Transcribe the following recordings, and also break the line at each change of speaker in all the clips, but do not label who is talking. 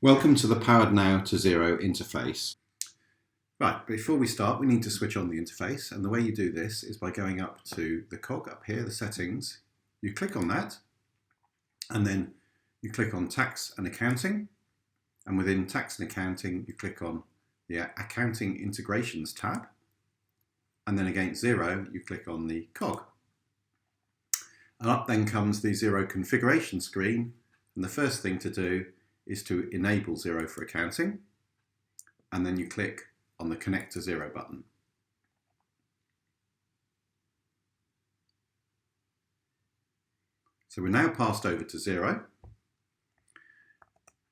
Welcome to the Powered Now to Xero interface. Right, before we start, we need to switch on the interface, and the way you do this is by going up to the cog up here, the settings. You click on that, and then you click on Tax and Accounting, and within Tax and Accounting, you click on the Accounting Integrations tab, and then against Xero, you click on the cog. And up then comes the Xero configuration screen, and the first thing to do is to enable Xero for accounting, and then you click on the Connect to Xero button. So we're now passed over to Xero,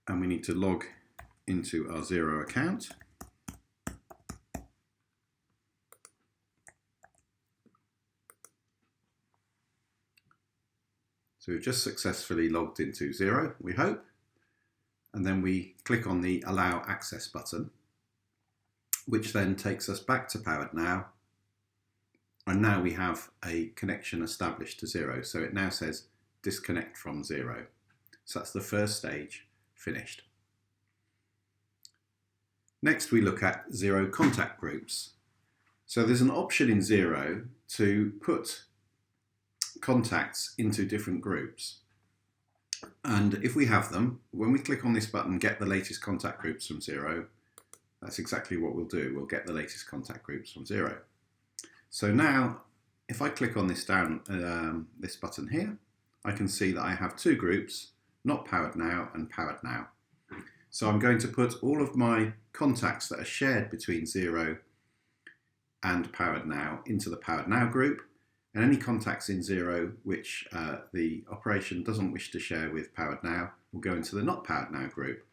and we need to log into our Xero account. So we've just successfully logged into Xero, we hope. And then we click on the Allow Access button, which then takes us back to Powered Now. And now we have a connection established to Xero. So it now says disconnect from Xero. So that's the first stage finished. Next we look at Xero contact groups. So there's an option in Xero to put contacts into different groups. And if we have them, when we click on this button, get the latest contact groups from Xero, that's exactly what we'll do. We'll get the latest contact groups from Xero. So now, if I click on this this button here, I can see that I have two groups, Not Powered Now and Powered Now. So I'm going to put all of my contacts that are shared between Xero and Powered Now into the Powered Now group. And any contacts in Xero which the operation doesn't wish to share with Powered Now will go into the Not Powered Now group.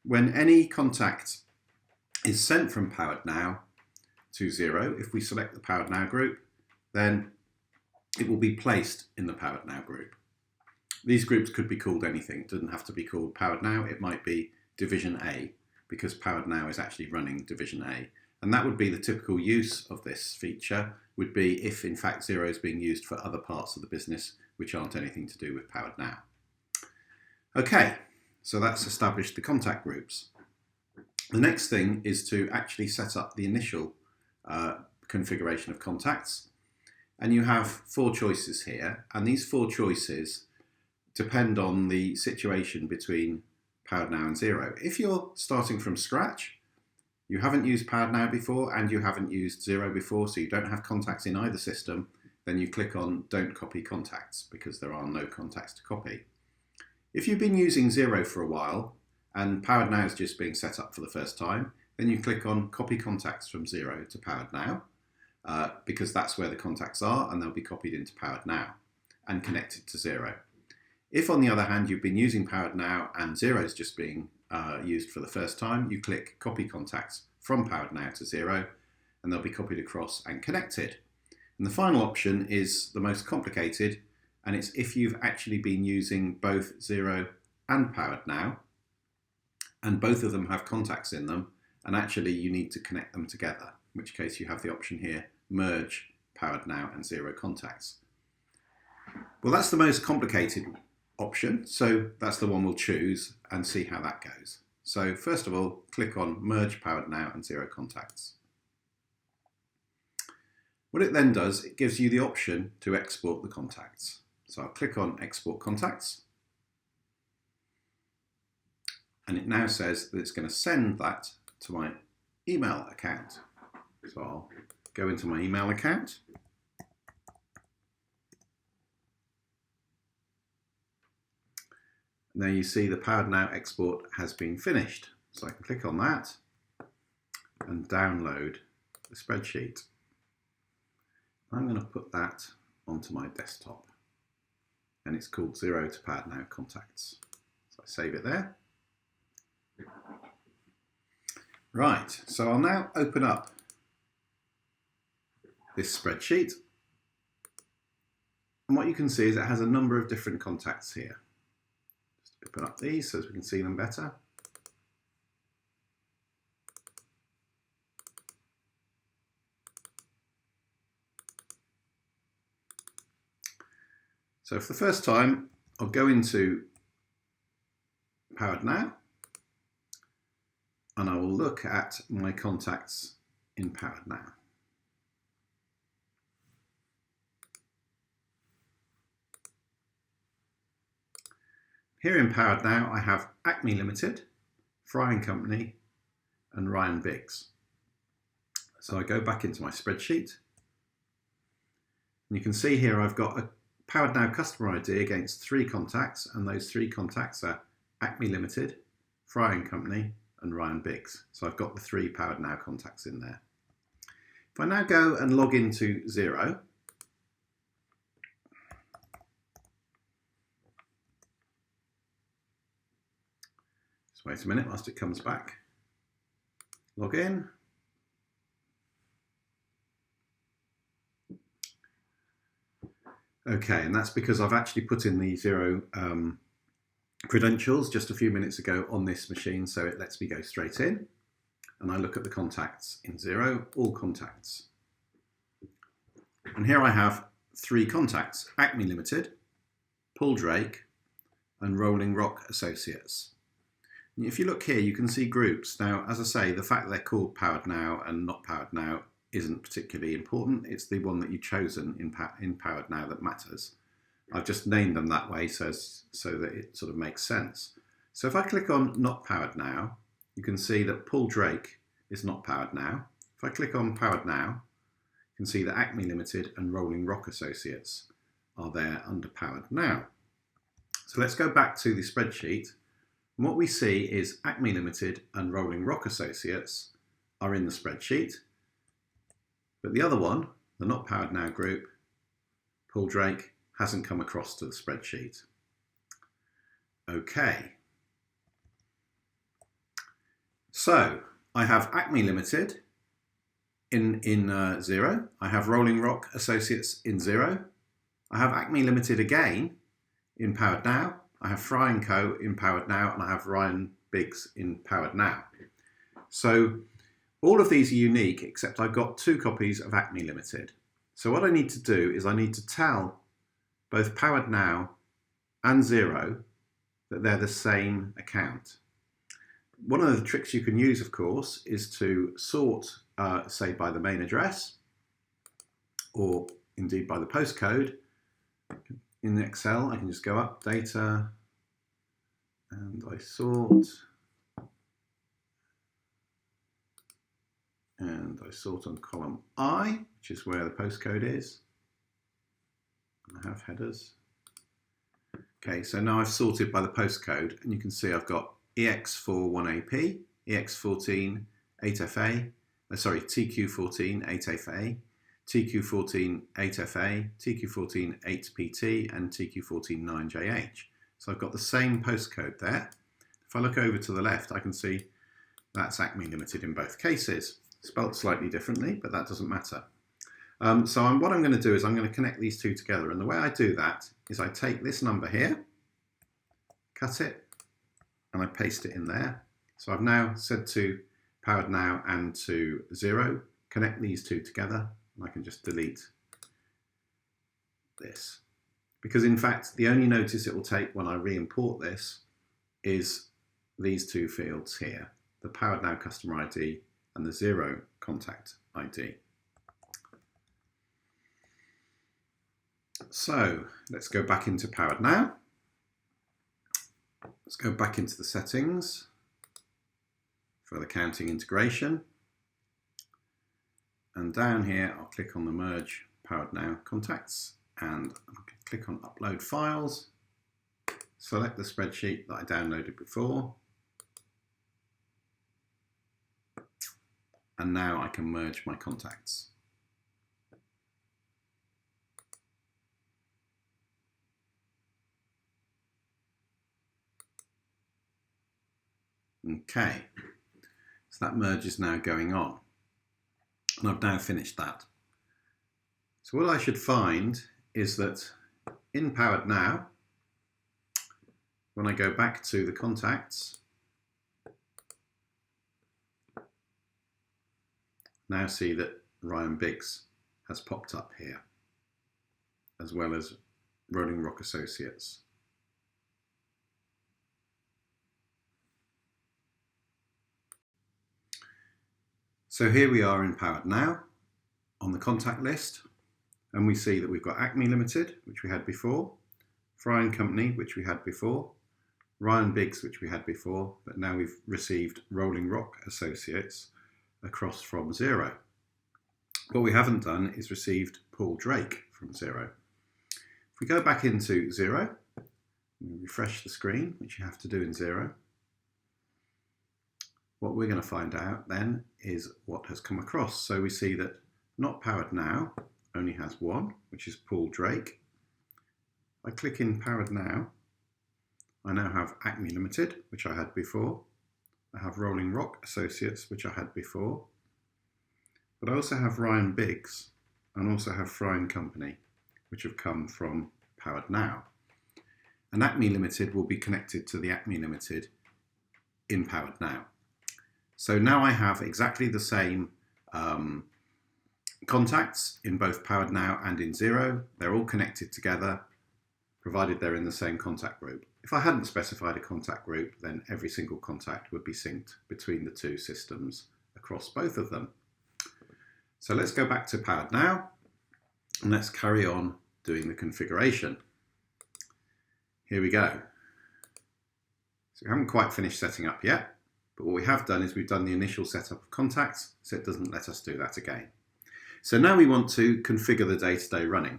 When any contact is sent from Powered Now to Xero, if we select the Powered Now group, then it will be placed in the Powered Now group. These groups could be called anything. It doesn't have to be called Powered Now. It might be Division A, because Powered Now is actually running Division A. And that would be the typical use of this feature, would be if in fact Xero is being used for other parts of the business which aren't anything to do with Powered Now. Okay, so that's established the contact groups. The next thing is to actually set up the initial configuration of contacts. And you have four choices here, and these four choices depend on the situation between Powered Now and Xero. If you're starting from scratch, you haven't used Powered Now before and you haven't used Xero before, so you don't have contacts in either system, then you click on Don't Copy Contacts because there are no contacts to copy. If you've been using Xero for a while and Powered Now is just being set up for the first time, then you click on Copy Contacts from Xero to Powered Now because that's where the contacts are and they'll be copied into Powered Now and connected to Xero. If on the other hand you've been using Powered Now and Xero is just being used for the first time, you click Copy Contacts from Powered Now to Xero and they'll be copied across and connected. And the final option is the most complicated, and it's if you've actually been using both Xero and Powered Now and both of them have contacts in them and actually you need to connect them together, in which case you have the option here, Merge Powered Now and Xero Contacts. Well, that's the most complicated option, so that's the one we'll choose and see how that goes. So first of all, click on Merge Powered Now and Xero Contacts. What it then does, it gives you the option to export the contacts. So I'll click on Export Contacts, and it now says that it's going to send that to my email account. So I'll go into my email account. Now you see the Powered Now export has been finished. So I can click on that and download the spreadsheet. I'm going to put that onto my desktop and it's called Xero to Powered Now Contacts. So I save it there. Right, so I'll now open up this spreadsheet. And what you can see is it has a number of different contacts here. Open up these so we can see them better. So for the first time, I'll go into Powered Now and I will look at my contacts in Powered Now. Here in Powered Now, I have Acme Limited, Frying Company, and Ryan Biggs. So I go back into my spreadsheet, and you can see here I've got a Powered Now customer ID against 3 contacts, and those 3 contacts are Acme Limited, Frying Company, and Ryan Biggs. So I've got the 3 Powered Now contacts in there. If I now go and log into Xero, just wait a minute whilst it comes back. Log in. Okay, and that's because I've actually put in the Xero credentials just a few minutes ago on this machine, so it lets me go straight in. And I look at the contacts in Xero, all contacts. And here I have 3 contacts, Acme Limited, Paul Drake, and Rolling Rock Associates. And if you look here, you can see groups. Now, as I say, the fact that they're called Powered Now and not Powered Now isn't particularly important. It's the one that you've chosen in Powered Now that matters. I've just named them that way so that it sort of makes sense. So if I click on Not Powered Now, you can see that Paul Drake is not Powered Now. If I click on Powered Now, you can see that Acme Limited and Rolling Rock Associates are there under Powered Now. So let's go back to the spreadsheet. And what we see is Acme Limited and Rolling Rock Associates are in the spreadsheet. But the other one, the Not Powered Now group, Paul Drake, hasn't come across to the spreadsheet. Okay. So I have Acme Limited in Xero. I have Rolling Rock Associates in Xero. I have Acme Limited again in Powered Now. I have Frying Co in Powered Now, and I have Ryan Biggs in Powered Now. So all of these are unique, except I've got 2 copies of Acme Limited. So what I need to do is I need to tell both Powered Now and Xero that they're the same account. One of the tricks you can use, of course, is to sort, say, by the main address, or indeed by the postcode. In Excel, I can just go up, Data, and I sort. And I sort on column I, which is where the postcode is. I have headers. Okay, so now I've sorted by the postcode, and you can see I've got EX41AP, EX14 8FA, TQ14 8FA, TQ14 8FA, TQ14 8PT, and TQ14 9JH. So I've got the same postcode there. If I look over to the left, I can see that's Acme Limited in both cases. Spelt slightly differently, but that doesn't matter. What I'm going to do is I'm going to connect these 2 together, and the way I do that is I take this number here, cut it, and I paste it in there. So I've now said to Powered Now and to Xero, connect these 2 together, and I can just delete this. Because in fact, the only notice it will take when I re-import this is these 2 fields here, the Powered Now customer ID and the Xero contact ID. So let's go back into Powered Now. Let's go back into the settings for the accounting integration. And down here, I'll click on the Merge Powered Now Contacts, and I'll click on Upload Files. Select the spreadsheet that I downloaded before. And now I can merge my contacts. Okay, so that merge is now going on, and I've now finished that. So what I should find is that in Powered Now, when I go back to the contacts, now see that Ryan Biggs has popped up here, as well as Rolling Rock Associates. So here we are in Powered Now on the contact list, and we see that we've got Acme Limited, which we had before, Fry and Company, which we had before, Ryan Biggs, which we had before, but now we've received Rolling Rock Associates across from Xero. What we haven't done is received Paul Drake from Xero. If we go back into Xero, and refresh the screen, which you have to do in Xero, what we're going to find out then is what has come across. So we see that Not Powered Now only has one, which is Paul Drake. I click in Powered Now. I now have Acme Limited, which I had before. I have Rolling Rock Associates, which I had before. But I also have Ryan Biggs and also have Fry and Company, which have come from Powered Now. And Acme Limited will be connected to the Acme Limited in Powered Now. So now I have exactly the same contacts in both Powered Now and in Xero. They're all connected together, provided they're in the same contact group. If I hadn't specified a contact group, then every single contact would be synced between the two systems across both of them. So let's go back to Powered Now and let's carry on doing the configuration. Here we go. So we haven't quite finished setting up yet, but what we have done is we've done the initial setup of contacts, so it doesn't let us do that again. So now we want to configure the day-to-day running.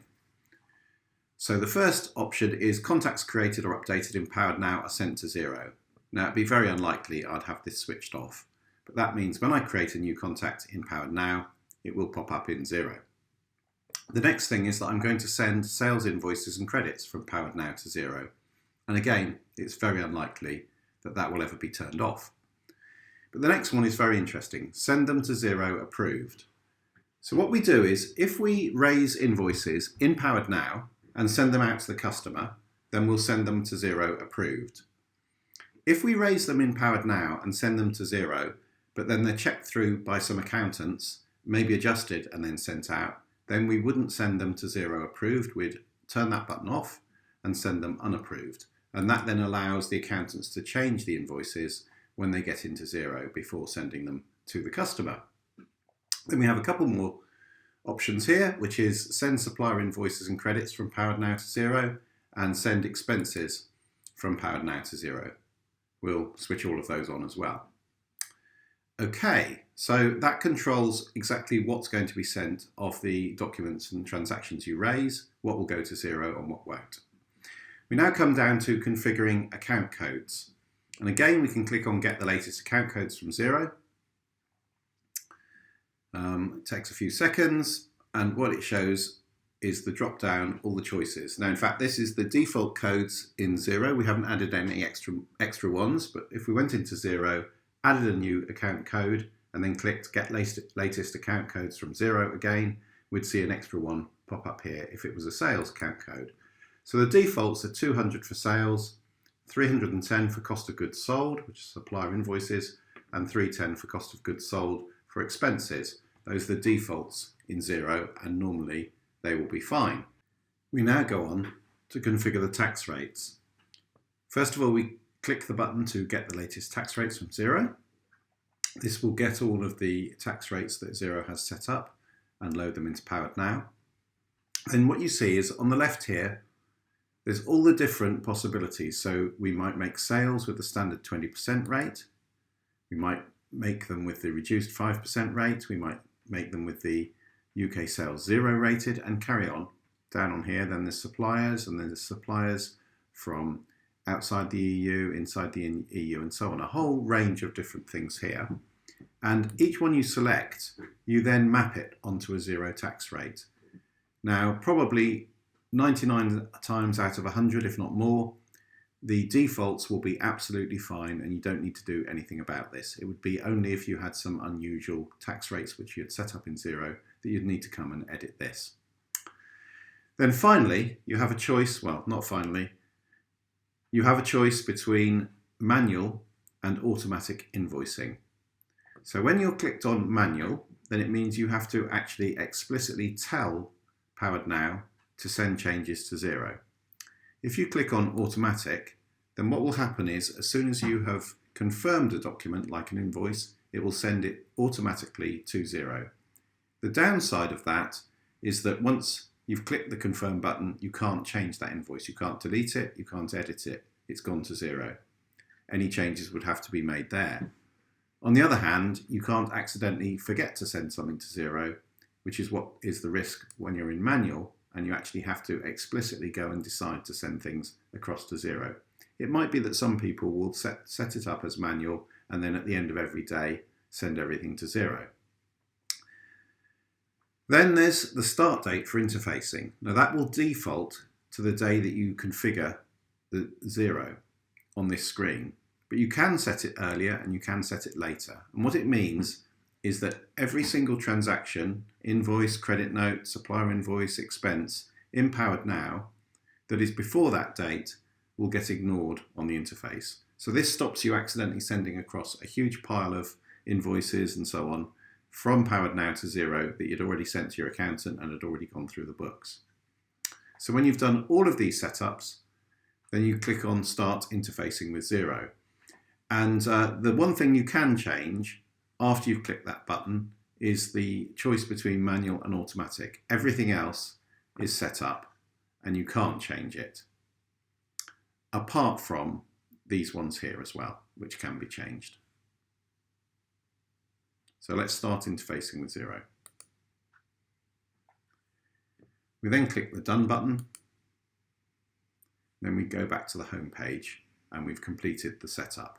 So the first option is contacts created or updated in Powered Now are sent to Xero. Now it'd be very unlikely I'd have this switched off, but that means when I create a new contact in Powered Now, it will pop up in Xero. The next thing is that I'm going to send sales invoices and credits from Powered Now to Xero. And again, it's very unlikely that that will ever be turned off. But the next one is very interesting. Send them to Xero approved. So what we do is if we raise invoices in Powered Now and send them out to the customer, then we'll send them to Xero approved. If we raise them in Powered Now and send them to Xero, but then they're checked through by some accountants, maybe adjusted and then sent out, then we wouldn't send them to Xero approved. We'd turn that button off and send them unapproved. And that then allows the accountants to change the invoices when they get into Xero before sending them to the customer. Then we have a couple more options here, which is send supplier invoices and credits from Powered Now to Xero and send expenses from Powered Now to Xero. We'll switch all of those on as well. Okay, so that controls exactly what's going to be sent of the documents and transactions you raise, what will go to Xero and what won't. We now come down to configuring account codes. And again, we can click on Get the Latest Account Codes from Xero. It takes a few seconds, and what it shows is the drop down, all the choices. Now, in fact, this is the default codes in Xero. We haven't added any extra ones, but if we went into Xero, added a new account code, and then clicked Get Latest Account Codes from Xero again, we'd see an extra one pop up here if it was a sales account code. So the defaults are 200 for sales, 310 for cost of goods sold, which is supplier invoices, and 310 for cost of goods sold for expenses. Those are the defaults in Xero, and normally they will be fine. We now go on to configure the tax rates. First of all, we click the button to get the latest tax rates from Xero. This will get all of the tax rates that Xero has set up and load them into Powered Now. And what you see is on the left here, there's all the different possibilities. So we might make sales with the standard 20% rate. We might make them with the reduced 5% rate. We might make them with the UK sales 0 rated, and carry on. Down on here, then there's suppliers, and then there's suppliers from outside the EU, inside the EU, and so on. A whole range of different things here. And each one you select, you then map it onto a Xero tax rate. Now, probably 99 times out of 100, if not more, the defaults will be absolutely fine and you don't need to do anything about this. It would be only if you had some unusual tax rates which you had set up in Xero that you'd need to come and edit this. Then finally, you have a choice, well, not finally, you have a choice between manual and automatic invoicing. So when you're clicked on manual, then it means you have to actually explicitly tell Powered Now to send changes to Xero. If you click on automatic, then what will happen is as soon as you have confirmed a document like an invoice, it will send it automatically to Xero. The downside of that is that once you've clicked the confirm button, you can't change that invoice. You can't delete it, you can't edit it. It's gone to Xero. Any changes would have to be made there. On the other hand, you can't accidentally forget to send something to Xero, which is what is the risk when you're in manual, and you actually have to explicitly go and decide to send things across to Xero. It might be that some people will set it up as manual and then at the end of every day send everything to Xero. Then there's the start date for interfacing. Now that will default to the day that you configure the Xero on this screen, but you can set it earlier and you can set it later. And what it means is that every single transaction, invoice, credit note, supplier invoice, expense, in Powered Now, that is before that date will get ignored on the interface. So this stops you accidentally sending across a huge pile of invoices and so on from Powered Now to Xero that you'd already sent to your accountant and had already gone through the books. So when you've done all of these setups, then you click on Start Interfacing with Xero. And the one thing you can change after you've clicked that button is the choice between manual and automatic. Everything else is set up and you can't change it, apart from these ones here as well, which can be changed. So let's start interfacing with Xero. We then click the Done button. Then we go back to the home page and we've completed the setup.